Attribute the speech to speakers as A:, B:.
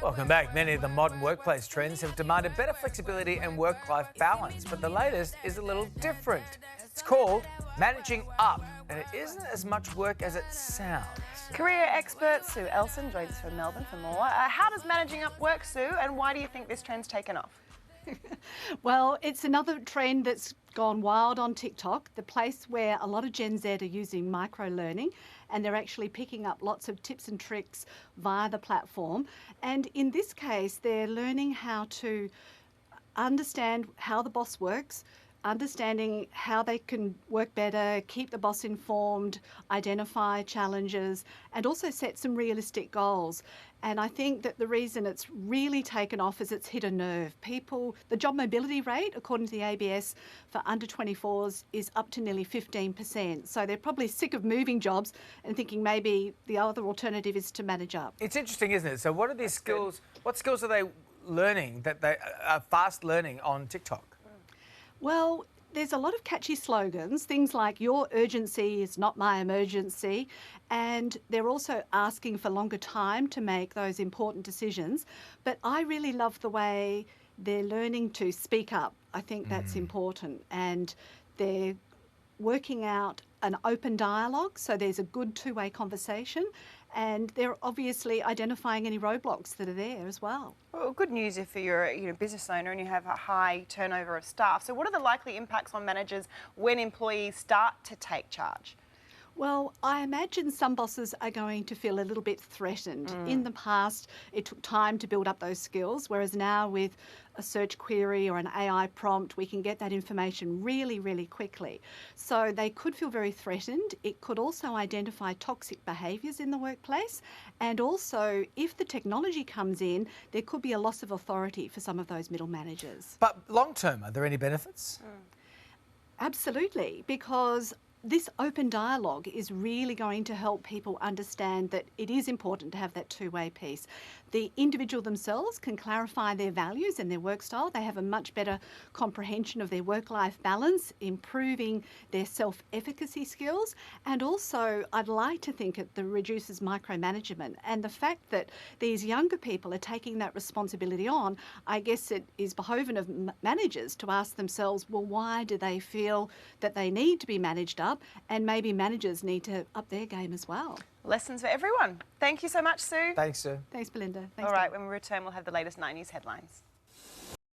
A: Welcome back. Many of the modern workplace trends have demanded better flexibility and work-life balance, but the latest is a little different. It's called managing up, and it isn't as much work as it sounds.
B: Career expert Sue Elson joins us from Melbourne for more. How does managing up work, Sue, and why do you think this trend's taken off?
C: Well, it's another trend that's gone wild on TikTok, the place where a lot of Gen Z are using micro-learning, and they're actually picking up lots of tips and tricks via the platform. And in this case, they're learning how to understand how the boss works, understanding how they can work better, keep the boss informed, identify challenges, and also set some realistic goals. And I think that the reason it's really taken off is it's hit a nerve. The job mobility rate, according to the ABS, for under 24s is up to nearly 15%. So they're probably sick of moving jobs and thinking maybe the other alternative is to manage up.
A: It's interesting, isn't it? So what are these skills? What skills are they learning that they are fast learning on TikTok?
C: Well, there's a lot of catchy slogans, things like "your urgency is not my emergency," and they're also asking for longer time to make those important decisions. But I really love the way they're learning to speak up. I think that's important, and they're working out an open dialogue, so there's a good two-way conversation, and they're obviously identifying any roadblocks that are there as well.
B: Well, good news if you're a business owner and you have a high turnover of staff. So what are the likely impacts on managers when employees start to take charge?
C: Well, I imagine some bosses are going to feel a little bit threatened. In the past, it took time to build up those skills, whereas now with a search query or an AI prompt, we can get that information really, really quickly. So they could feel very threatened. It could also identify toxic behaviours in the workplace. And also, if the technology comes in, there could be a loss of authority for some of those middle managers.
A: But long term, are there any benefits?
C: Absolutely, because this open dialogue is really going to help people understand that it is important to have that two-way piece. The individual themselves can clarify their values and their work style. They have a much better comprehension of their work-life balance, improving their self-efficacy skills. And also, I'd like to think it reduces micromanagement. And the fact that these younger people are taking that responsibility on, I guess it is behoven of managers to ask themselves, well, why do they feel that they need to be managed up? And maybe managers need to up their game as well.
B: Lessons for everyone. Thank you so much, Sue.
A: Thanks, Sue.
C: Thanks, Belinda. Thanks,
B: All right, when we return, we'll have the latest 9 News headlines.